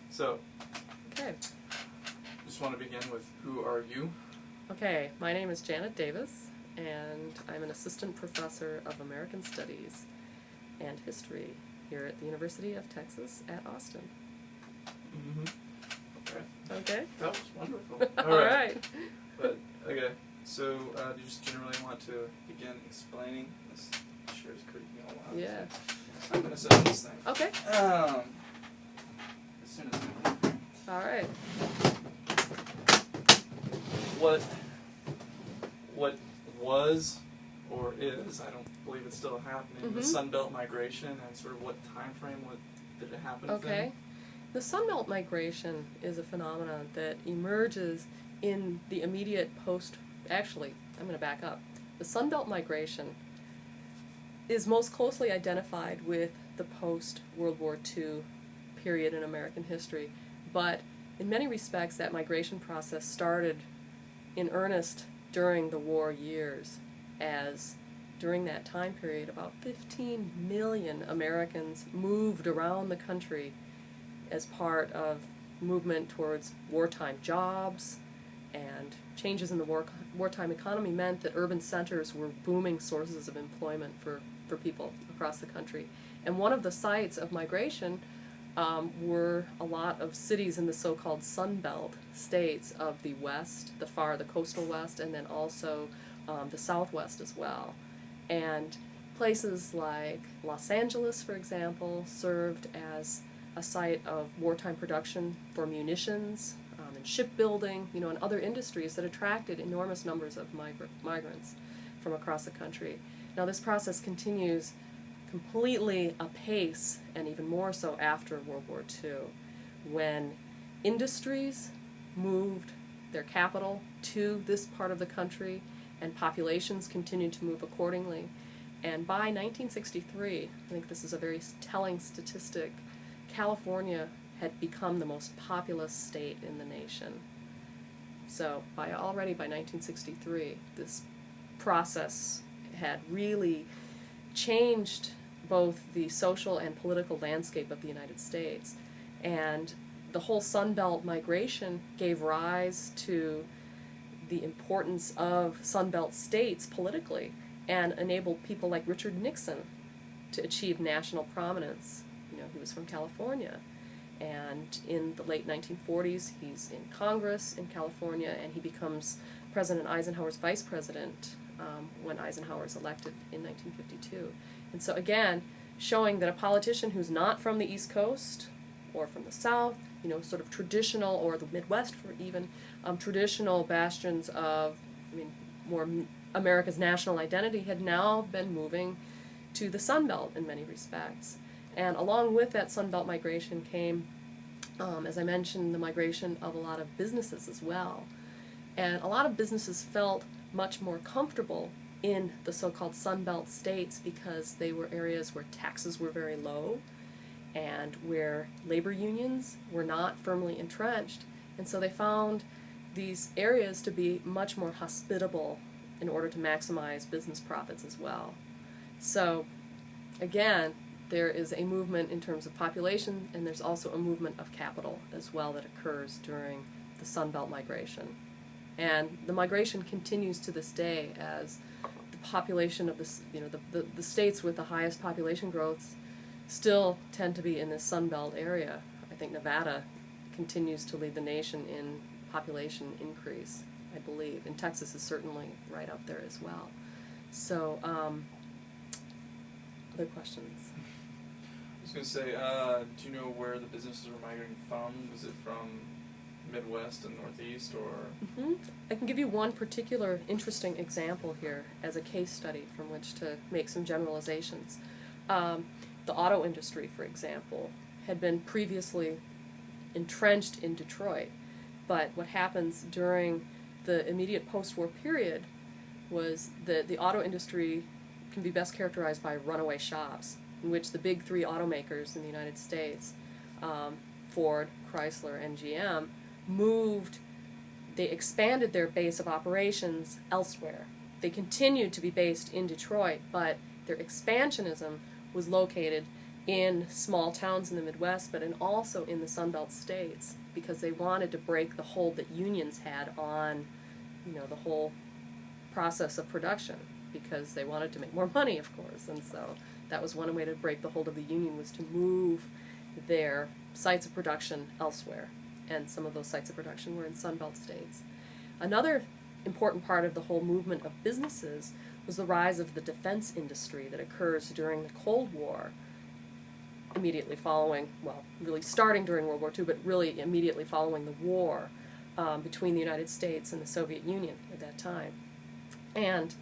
So, Okay. just want to begin with who are you? Okay, my name is Janet Davis, and I'm an assistant professor of American Studies and History here at the University of Texas at Austin. Mm-hmm. Okay. Okay? That was wonderful. All right. But, okay, so do you just generally want to begin explaining? This chair is creaking a lot. Yeah. I'm going to set up this thing. Okay. As soon as we All right. what was or is, I don't believe it's still happening, the Mhm. Sun Belt migration, and sort of what time frame did it happen Okay. The Sunbelt migration is a phenomenon that emerges in the immediate actually, I'm going to back up. The Sunbelt migration is most closely identified with the post-World War II period in American history, but in many respects that migration process started in earnest during the war years, as during that time period about 15 million Americans moved around the country as part of movement towards wartime jobs, and changes in the wartime economy meant that urban centers were booming sources of employment for people across the country. And one of the sites of migration were a lot of cities in the so-called Sun Belt states of the West, the coastal West, and then also the Southwest as well. And places like Los Angeles, for example, served as a site of wartime production for munitions and shipbuilding, and other industries that attracted enormous numbers of migrants from across the country. Now this process continues completely apace, and even more so after World War II, when industries moved their capital to this part of the country and populations continued to move accordingly. And by 1963, I think this is a very telling statistic, California had become the most populous state in the nation. So already by 1963, this process had really changed both the social and political landscape of the United States. And the whole Sun Belt migration gave rise to the importance of Sun Belt states politically, and enabled people like Richard Nixon to achieve national prominence. He was from California, and in the late 1940s he's in Congress in California, and he becomes President Eisenhower's vice president when Eisenhower is elected in 1952. And so again, showing that a politician who's not from the East Coast or from the South, sort of traditional, or the Midwest for even, traditional bastions of, more America's national identity, had now been moving to the Sun Belt in many respects. And along with that Sun Belt migration came, as I mentioned, the migration of a lot of businesses as well. And a lot of businesses felt much more comfortable in the so-called Sun Belt states because they were areas where taxes were very low and where labor unions were not firmly entrenched. And so they found these areas to be much more hospitable in order to maximize business profits as well. So again, there is a movement in terms of population, and there's also a movement of capital as well that occurs during the Sun Belt migration. And the migration continues to this day, as the population of the states with the highest population growths still tend to be in this Sun Belt area. I think Nevada continues to lead the nation in population increase, I believe, and Texas is certainly right up there as well. So, other questions? I was going to say, do you know where the businesses were migrating from? Was it from Midwest and Northeast, or? Mm-hmm. I can give you one particular interesting example here as a case study from which to make some generalizations. The auto industry, for example, had been previously entrenched in Detroit, but what happens during the immediate post-war period was that the auto industry can be best characterized by runaway shops, in which the big three automakers in the United States, Ford, Chrysler, and GM, they expanded their base of operations elsewhere. They continued to be based in Detroit, but their expansionism was located in small towns in the Midwest, but also in the Sun Belt states, because they wanted to break the hold that unions had on, the whole process of production, because they wanted to make more money, of course, and so that was one way to break the hold of the union, was to move their sites of production elsewhere, and some of those sites of production were in Sun Belt states. Another important part of the whole movement of businesses was the rise of the defense industry that occurs during the Cold War, immediately following, well, really starting during World War II, but really immediately following the war between the United States and the Soviet Union at that time. And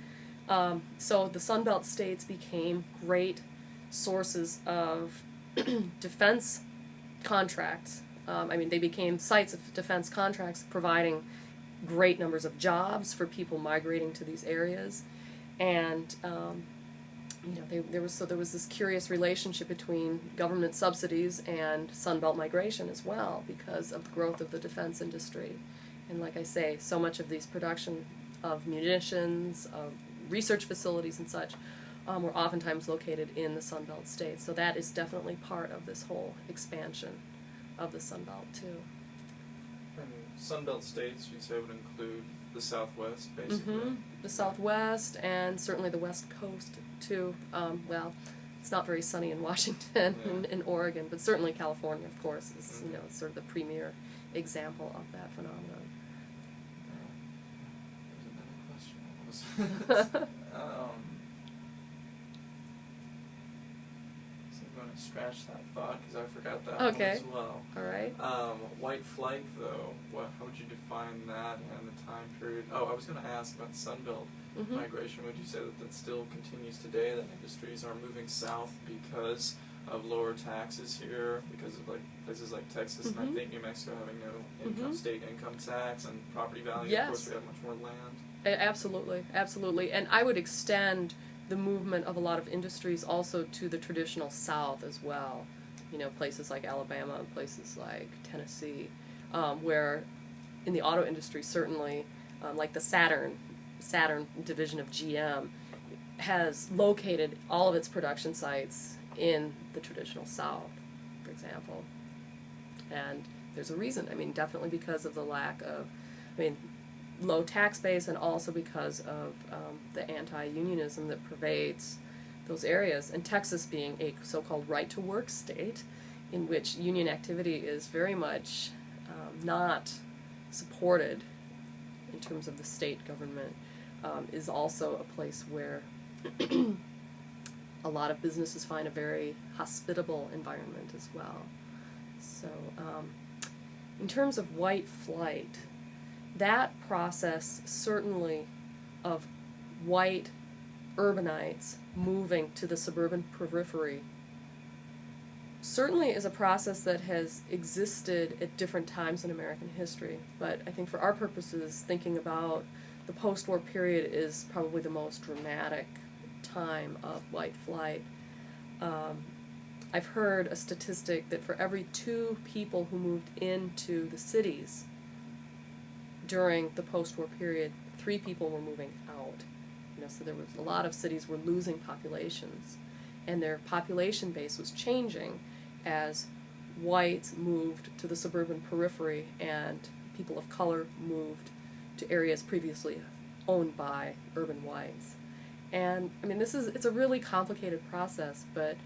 so the Sun Belt states became great sources of defense contracts. They became sites of defense contracts, providing great numbers of jobs for people migrating to these areas. And there was this curious relationship between government subsidies and Sun Belt migration as well, because of the growth of the defense industry. And like I say, so much of these production of munitions, of research facilities and such, were oftentimes located in the Sun Belt states. So that is definitely part of this whole expansion of the Sun Belt too. And Sun Belt states, you'd say, would include the Southwest, basically. Mm-hmm. The Southwest, and certainly the West Coast too. Well, it's not very sunny in Washington and in Oregon, but certainly California, of course, is sort of the premier example of that phenomenon. There's another question. So I'm going to scratch that thought because I forgot that one as well. All right. White flight, though, how would you define that and the time period? Oh, I was going to ask about the Sun Belt migration. Would you say that still continues today, that industries are moving south because of lower taxes here, because of places like Texas and I think New Mexico having no state income tax and property value? Yes. Of course, we have much more land. Absolutely. And I would extend the movement of a lot of industries also to the traditional South as well. Places like Alabama and places like Tennessee, where in the auto industry, certainly, like the Saturn division of GM has located all of its production sites in the traditional South, for example. And there's a reason. Definitely because of the lack of, low tax base, and also because of the anti-unionism that pervades those areas. And Texas being a so-called right-to-work state, in which union activity is very much not supported in terms of the state government, is also a place where a lot of businesses find a very hospitable environment as well. So in terms of white flight, that process certainly of white urbanites moving to the suburban periphery certainly is a process that has existed at different times in American history. But I think for our purposes, thinking about the post-war period is probably the most dramatic time of white flight. I've heard a statistic that for every 2 people who moved into the cities during the post-war period, 3 people were moving out. So there was a lot of cities were losing populations, and their population base was changing as whites moved to the suburban periphery and people of color moved to areas previously owned by urban whites. And it's a really complicated process, but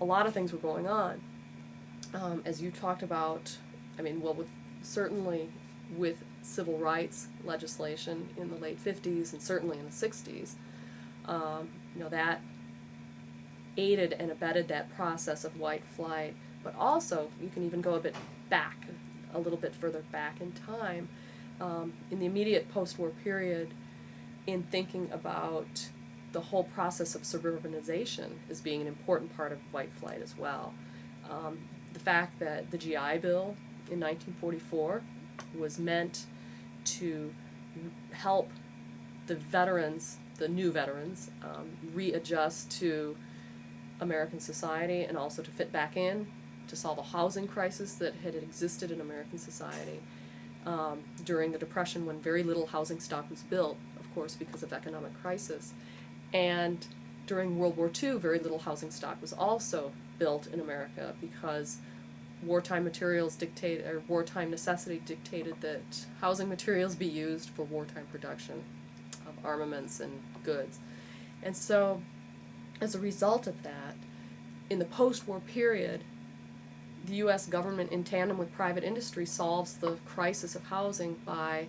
a lot of things were going on. As you talked about, certainly with civil rights legislation in the late 50s and certainly in the 60s, that aided and abetted that process of white flight. But also, you can even go a little bit further back in time, in the immediate post-war period, in thinking about the whole process of suburbanization as being an important part of white flight as well. The fact that the GI Bill in 1944 was meant to help the new veterans, readjust to American society and also to fit back in, to solve a housing crisis that had existed in American society during the Depression, when very little housing stock was built, of course, because of economic crisis. And during World War II, very little housing stock was also built in America because wartime necessity dictated that housing materials be used for wartime production of armaments and goods. And so, as a result of that, in the post-war period, the U.S. government, in tandem with private industry, solves the crisis of housing by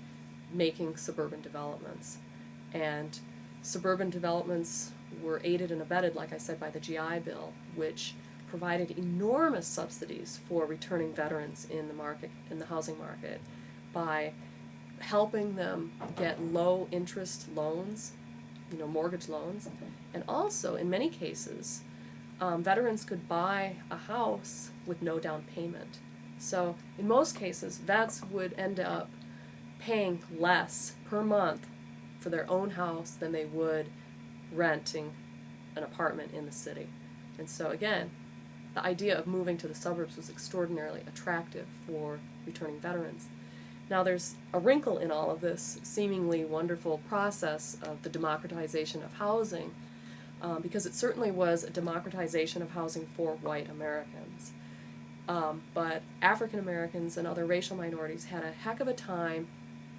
making suburban developments. And suburban developments were aided and abetted, like I said, by the GI Bill, which provided enormous subsidies for returning veterans in the housing market, by helping them get low interest loans, mortgage loans, and also in many cases, veterans could buy a house with no down payment. So in most cases, vets would end up paying less per month for their own house than they would renting an apartment in the city. And so again, the idea of moving to the suburbs was extraordinarily attractive for returning veterans. Now there's a wrinkle in all of this seemingly wonderful process of the democratization of housing, because it certainly was a democratization of housing for white Americans. But African Americans and other racial minorities had a heck of a time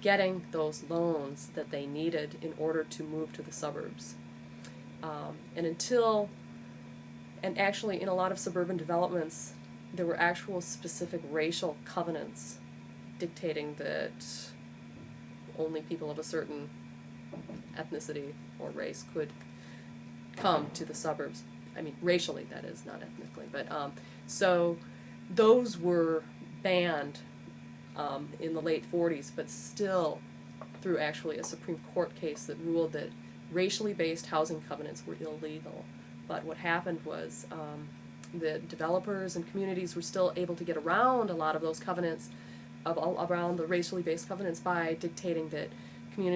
getting those loans that they needed in order to move to the suburbs. And actually in a lot of suburban developments, there were actual specific racial covenants dictating that only people of a certain ethnicity or race could come to the suburbs. I mean, racially, that is, not ethnically. But so those were banned in the late 40s, but still through actually a Supreme Court case that ruled that racially based housing covenants were illegal. But what happened was the developers and communities were still able to get around a lot of those covenants, around the racially based covenants, by dictating that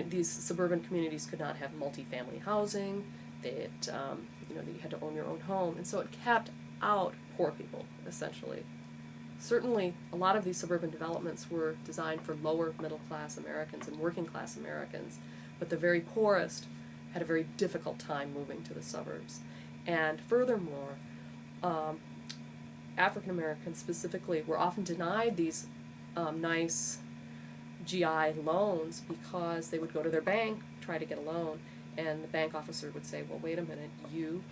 these suburban communities could not have multifamily housing, that that you had to own your own home, and so it kept out poor people, essentially. Certainly, a lot of these suburban developments were designed for lower middle class Americans and working class Americans, but the very poorest had a very difficult time moving to the suburbs. And furthermore, African Americans specifically were often denied these nice GI loans because they would go to their bank, try to get a loan, and the bank officer would say, well, wait a minute, you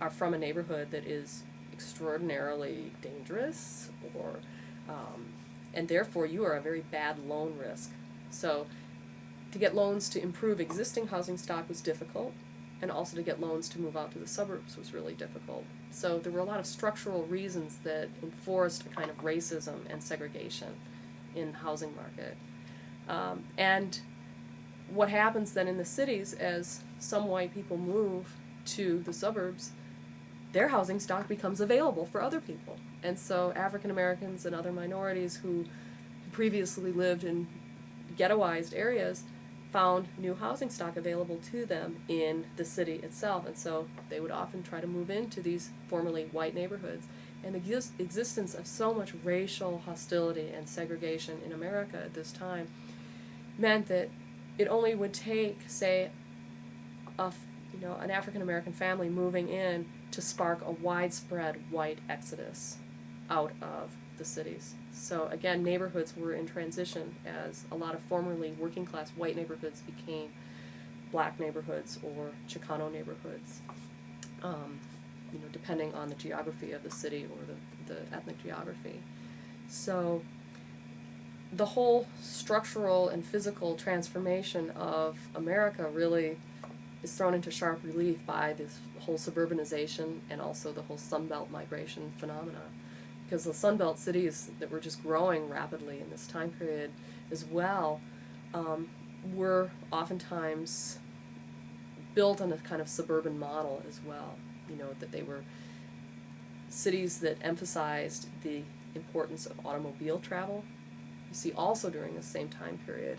are from a neighborhood that is extraordinarily dangerous, or and therefore you are a very bad loan risk. So to get loans to improve existing housing stock was difficult, and also to get loans to move out to the suburbs was really difficult. So there were a lot of structural reasons that enforced a kind of racism and segregation in the housing market. And what happens then in the cities, as some white people move to the suburbs, their housing stock becomes available for other people. And so African Americans and other minorities who previously lived in ghettoized areas found new housing stock available to them in the city itself. And so they would often try to move into these formerly white neighborhoods. And the existence of so much racial hostility and segregation in America at this time meant that it only would take, say, an African American family moving in to spark a widespread white exodus out of the cities. So again, neighborhoods were in transition as a lot of formerly working class white neighborhoods became black neighborhoods or Chicano neighborhoods, depending on the geography of the city or the ethnic geography. So the whole structural and physical transformation of America really is thrown into sharp relief by this whole suburbanization and also the whole Sunbelt migration phenomena. Because the Sunbelt cities that were just growing rapidly in this time period as well were oftentimes built on a kind of suburban model as well. That they were cities that emphasized the importance of automobile travel. You see also during the same time period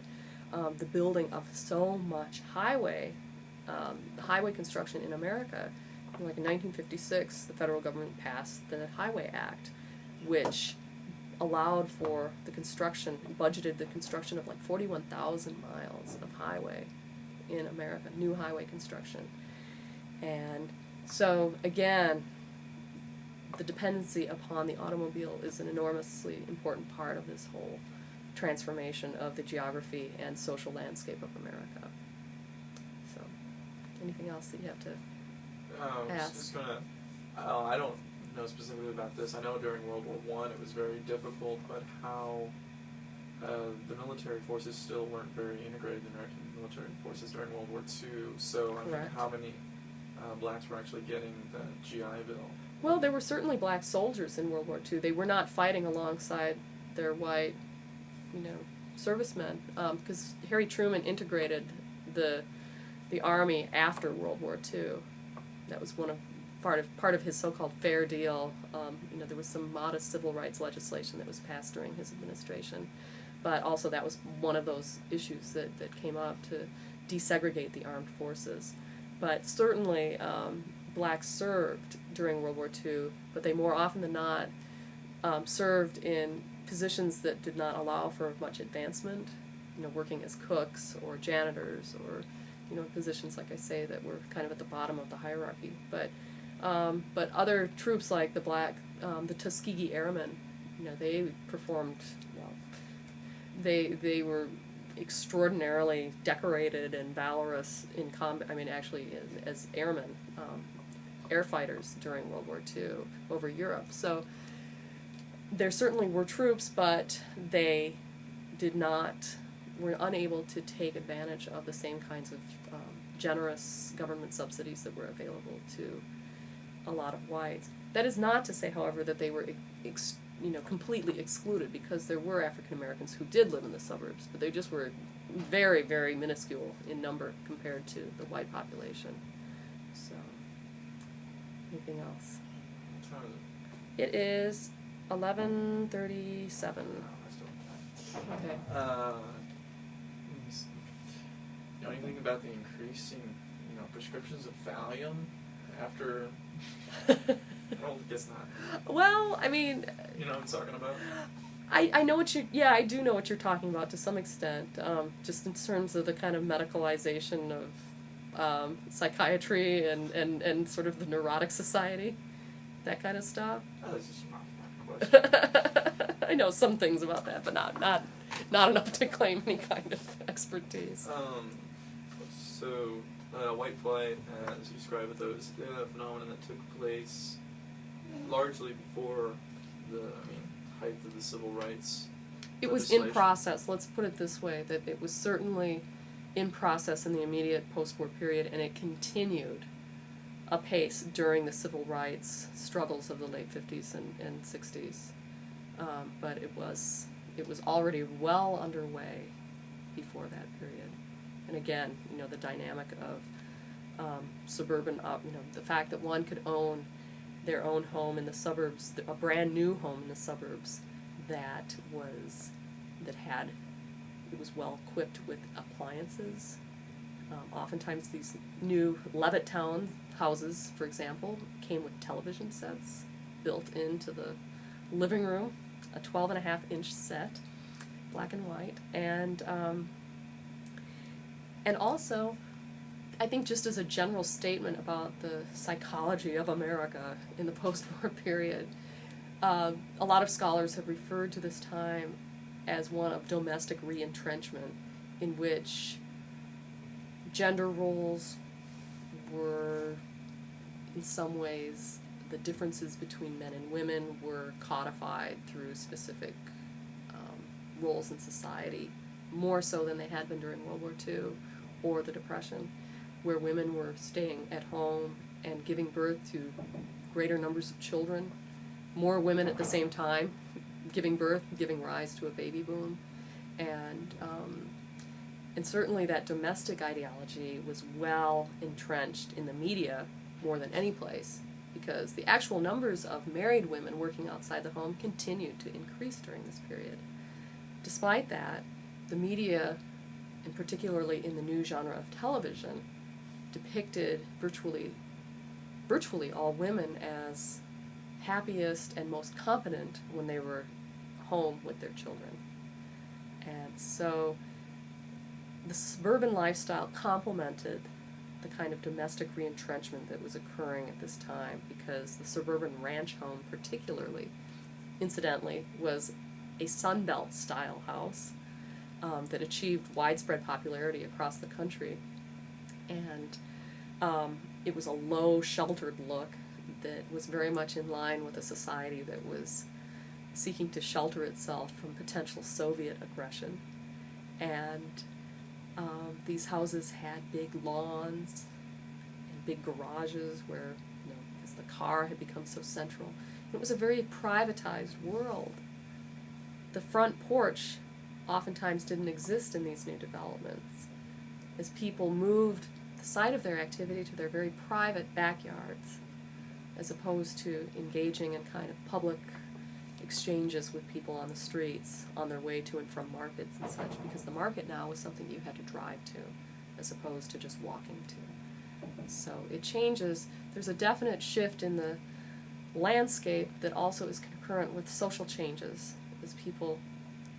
the building of so much highway construction in America. Like in 1956, the federal government passed the Highway Act, which allowed for budgeted the construction of like 41,000 miles of highway in America, new highway construction. And so, again, the dependency upon the automobile is an enormously important part of this whole transformation of the geography and social landscape of America. So, anything else that you have to I was just gonna. I don't know specifically about this. I know during World War I it was very difficult, but how the military forces still weren't very integrated. The American military forces during World War II. So I mean, how many blacks were actually getting the GI Bill? Well, there were certainly black soldiers in World War II. They were not fighting alongside their white, servicemen, because Harry Truman integrated the Army after World War II. That was part of his so-called fair deal. There was some modest civil rights legislation that was passed during his administration, but also that was one of those issues that came up to desegregate the armed forces. But certainly, blacks served during World War II, but they more often than not served in positions that did not allow for much advancement, working as cooks or janitors or, positions, like I say, that were kind of at the bottom of the hierarchy. But other troops like the Tuskegee Airmen, they performed well. They were extraordinarily decorated and valorous in combat. I mean, actually, as airmen, air fighters during World War II over Europe. So there certainly were troops, but they were unable to take advantage of the same kinds of generous government subsidies that were available to a lot of whites. That is not to say, however, that they were completely excluded, because there were African Americans who did live in the suburbs, but they just were very, very minuscule in number compared to the white population. So, anything else? What time is it? It is 11:37. Okay. Let me see. You know anything about the increasing, prescriptions of Valium after? Well, I guess not. Well, I mean, You know what I'm talking about? I know what I do know what you're talking about to some extent, just in terms of the kind of medicalization of psychiatry and sort of the neurotic society, that kind of stuff. Oh, that's just my question. I know some things about that, but not enough to claim any kind of expertise. So, white flight, as you describe it, those a phenomenon that took place largely before the height of the civil rights. It was in process. Let's put it this way: that it was certainly in process in the immediate post-war period, and it continued apace during the civil rights struggles of the late 50s and 60s. But it was already well underway before that period. And again, the dynamic of suburban, the fact that one could own their own home in the suburbs, a brand new home in the suburbs that was well equipped with appliances. Oftentimes these new Levittown houses, for example, came with television sets built into the living room, a 12.5-inch set, black and white, and also, I think just as a general statement about the psychology of America in the post-war period, a lot of scholars have referred to this time as one of domestic re-entrenchment, in which gender roles were, in some ways, the differences between men and women were codified through specific roles in society, more so than they had been during World War II or the Depression, where women were staying at home and giving birth to greater numbers of children, more women at the same time, giving rise to a baby boom, and certainly that domestic ideology was well entrenched in the media more than any place, because the actual numbers of married women working outside the home continued to increase during this period. Despite that, the media, and particularly in the new genre of television, depicted virtually all women as happiest and most competent when they were home with their children. And so the suburban lifestyle complemented the kind of domestic re-entrenchment that was occurring at this time, because the suburban ranch home particularly, incidentally, was a Sunbelt style house that achieved widespread popularity across the country. And it was a low, sheltered look that was very much in line with a society that was seeking to shelter itself from potential Soviet aggression. And these houses had big lawns and big garages where, because the car had become so central. It was a very privatized world. The front porch oftentimes didn't exist in these new developments. As people moved the site of their activity to their very private backyards, as opposed to engaging in kind of public exchanges with people on the streets on their way to and from markets and such, because the market now was something you had to drive to as opposed to just walking to. So it changes. There's a definite shift in the landscape that also is concurrent with social changes, as people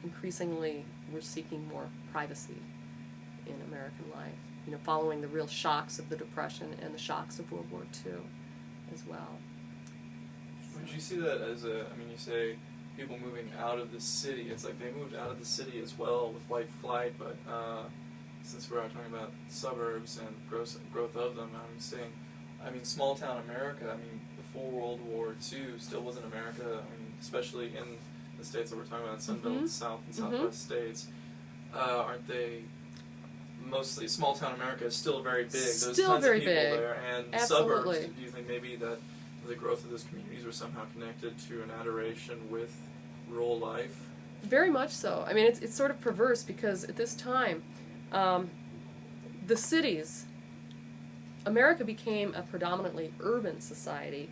increasingly were seeking more privacy in American life, following the real shocks of the Depression and the shocks of World War II as well. Would you see that as you say people moving out of the city, it's like they moved out of the city as well with white flight, but since we're talking about suburbs and growth of them, small town America, before World War II still wasn't America, especially in the states that we're talking about, Sunbelt, South and Southwest states, aren't they mostly, small town America is still very big, there's still tons very of people big. there, and Absolutely. suburbs, do you think maybe that the growth of those communities were somehow connected to an adoration with rural life? Very much so. It's sort of perverse, because at this time, the cities, America became a predominantly urban society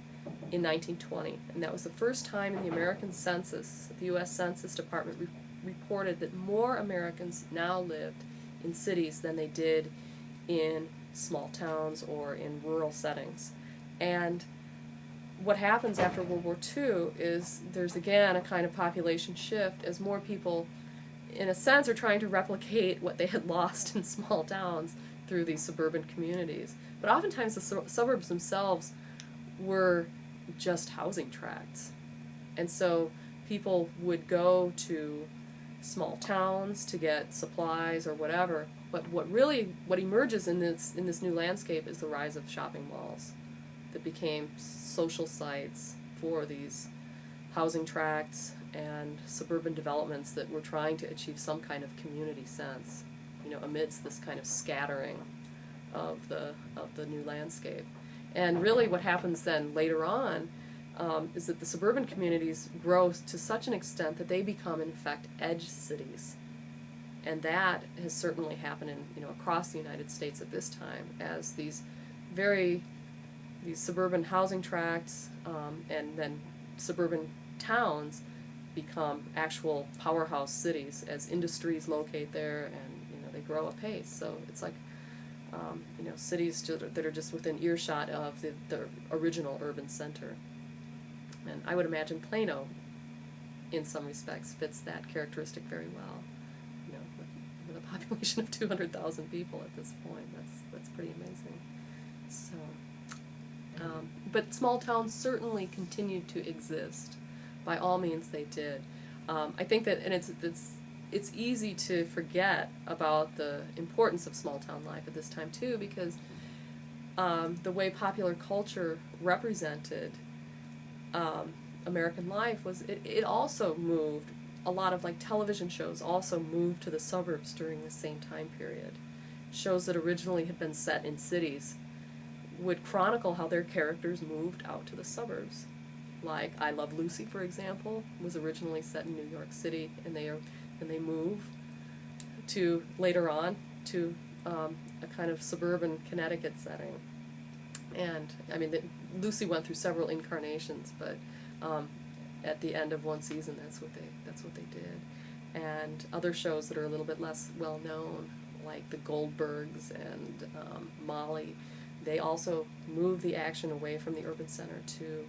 in 1920, and that was the first time in the American census, the U.S. Census Department reported that more Americans now lived in cities than they did in small towns or in rural settings. And what happens after World War II is there's again a kind of population shift as more people, in a sense, are trying to replicate what they had lost in small towns through these suburban communities. But oftentimes the suburbs themselves were just housing tracts. And so people would go to small towns to get supplies or whatever. But what emerges in this new landscape is the rise of shopping malls that became social sites for these housing tracts and suburban developments that were trying to achieve some kind of community sense, amidst this kind of scattering of the new landscape. And really what happens then later on is that the suburban communities grow to such an extent that they become, in fact, edge cities. And that has certainly happened across the United States at this time, as these suburban housing tracts and then suburban towns become actual powerhouse cities as industries locate there, and they grow apace. So it's like cities that are just within earshot of the original urban center. And I would imagine Plano, in some respects, fits that characteristic very well. With a population of 200,000 people at this point, that's pretty amazing. So, but small towns certainly continued to exist. By all means, they did. I think that, and it's easy to forget about the importance of small town life at this time too, because the way popular culture represented American life was it also moved. A lot of television shows also moved to the suburbs during the same time period. Shows that originally had been set in cities would chronicle how their characters moved out to the suburbs. Like I Love Lucy, for example, was originally set in New York City, and they move to later on to a kind of suburban Connecticut setting. And Lucy went through several incarnations, but at the end of one season, that's what they did. And other shows that are a little bit less well known, like the Goldbergs and Molly, they also moved the action away from the urban center to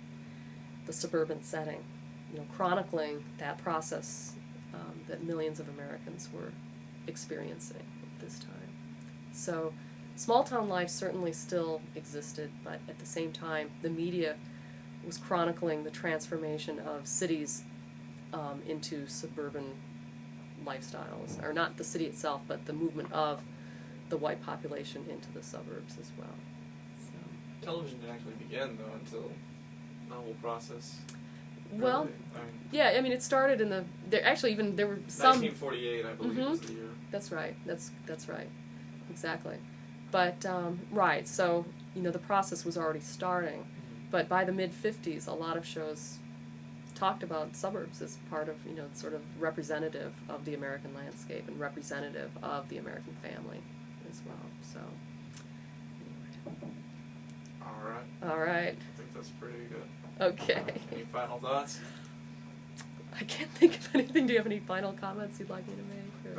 the suburban setting, chronicling that process that millions of Americans were experiencing at this time. So small town life certainly still existed, but at the same time, the media was chronicling the transformation of cities into suburban lifestyles, or not the city itself, but the movement of the white population into the suburbs as well. So. Television didn't actually begin, though, until the whole process. Well, really, I mean, yeah, I mean, it started in there were some. 1948, I believe, was the year. That's right. That's right. Exactly. But right, so the process was already starting, but by the mid-50s, a lot of shows talked about suburbs as part of sort of representative of the American landscape and representative of the American family as well. So. Anyway. All right. I think that's pretty good. Okay. Any final thoughts? I can't think of anything. Do you have any final comments you'd like me to make?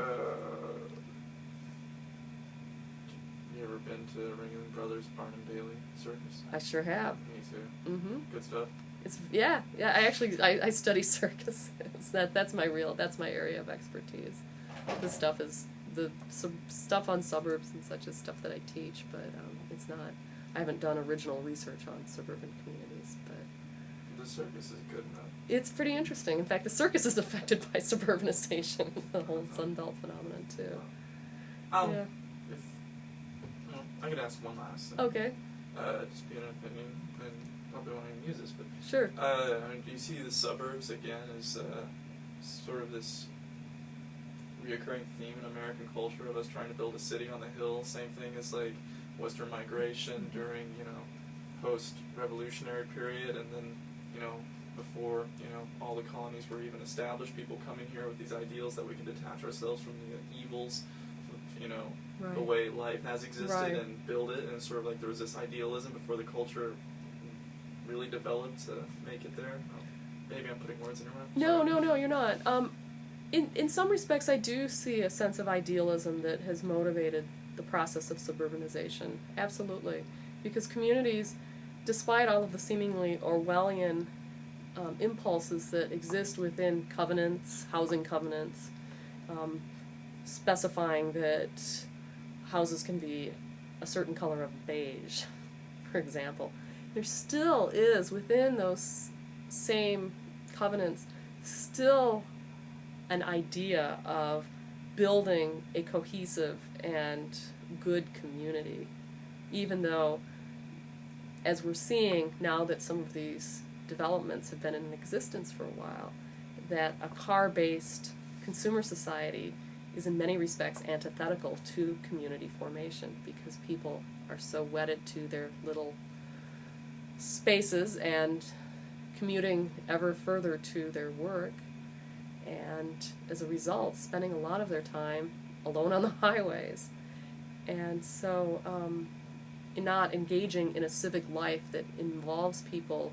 You ever been to Ringling Brothers Barnum Bailey Circus? I sure have. Me too. Mm-hmm. Good stuff. It's yeah. I study circus. That's my area of expertise. The stuff is stuff on suburbs and such is stuff that I teach, but it's not. I haven't done original research on suburban communities, but. The circus is good enough. It's pretty interesting. In fact, the circus is affected by suburbanization, the whole Sunbelt phenomenon too. Yeah. I could ask one last thing. Okay. Just be an opinion, and probably won't even use this, but sure. Do you see the suburbs again as sort of this reoccurring theme in American culture of us trying to build a city on the hill? Same thing as like Western migration during post-revolutionary period, and then before all the colonies were even established, people coming here with these ideals that we can detach ourselves from the evils right. the way life has existed right. and build it, and sort of like there was this idealism before the culture really developed to make it there. Maybe I'm putting words in your mouth. No, you're not. In some respects, I do see a sense of idealism that has motivated the process of suburbanization. Absolutely. Because communities, despite all of the seemingly Orwellian impulses that exist within covenants, housing covenants, specifying that houses can be a certain color of beige, for example, there still is, within those same covenants, still an idea of building a cohesive and good community, even though, as we're seeing now that some of these developments have been in existence for a while, that a car-based consumer society is in many respects antithetical to community formation, because people are so wedded to their little spaces and commuting ever further to their work, and as a result spending a lot of their time alone on the highways, and so not engaging in a civic life that involves people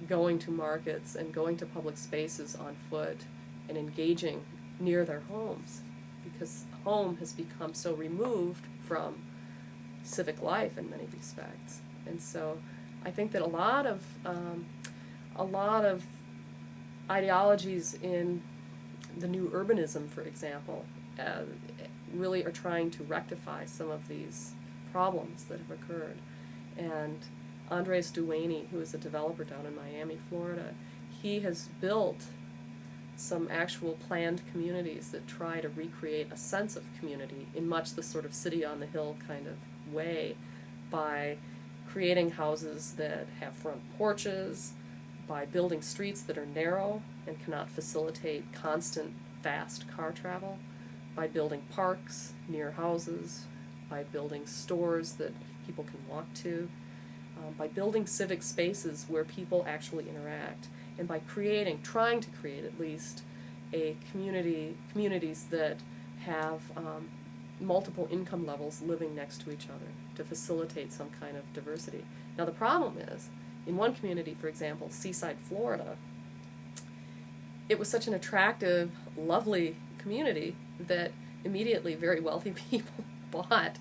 going to markets and going to public spaces on foot and engaging near their homes, because home has become so removed from civic life in many respects. And so I think that a lot of ideologies in the new urbanism, for example, really are trying to rectify some of these problems that have occurred. And Andres Duaney, who is a developer down in Miami, Florida, he has built some actual planned communities that try to recreate a sense of community in much the sort of city on the hill kind of way, by creating houses that have front porches, by building streets that are narrow and cannot facilitate constant fast car travel, by building parks near houses, by building stores that people can walk to, by building civic spaces where people actually interact, and by trying to create at least communities that have multiple income levels living next to each other to facilitate some kind of diversity. Now the problem is, in one community, for example, Seaside, Florida, it was such an attractive, lovely community that immediately very wealthy people bought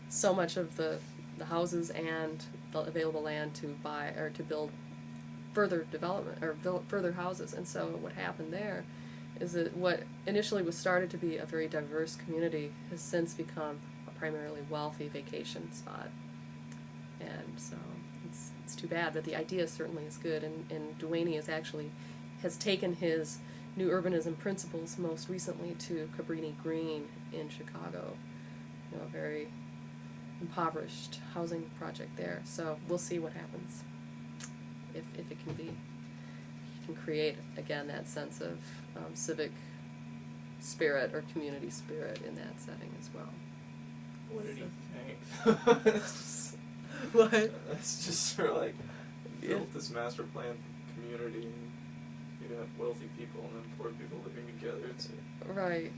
so much of the houses and the available land to buy or to build further development or further houses. And so what happened there is that what initially was started to be a very diverse community has since become primarily wealthy vacation spot. And so it's too bad, but the idea certainly is good. And Duaney has taken his new urbanism principles most recently to Cabrini Green in Chicago, a very impoverished housing project there. So we'll see what happens. If it can be, you can create again that sense of civic spirit or community spirit in that setting as well. What did he think? It's just, what? It's just sort of like built this master plan for community, and you have wealthy people and then poor people living together. Right.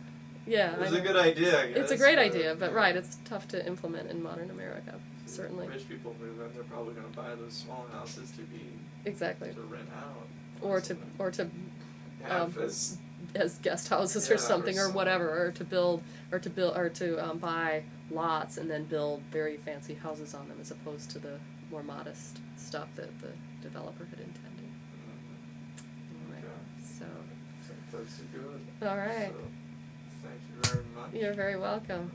Yeah. It was a good idea, I guess. It's a great idea, but right, it's tough to implement in modern America, certainly. Rich people move in, they're probably going to buy those small houses to be exactly to rent out, or to have as guest houses or something or whatever, or to buy lots and then build very fancy houses on them as opposed to the more modest stuff that the developer had intended. Anyway, so I think that's good. all right. So, thank you very much. You're very welcome.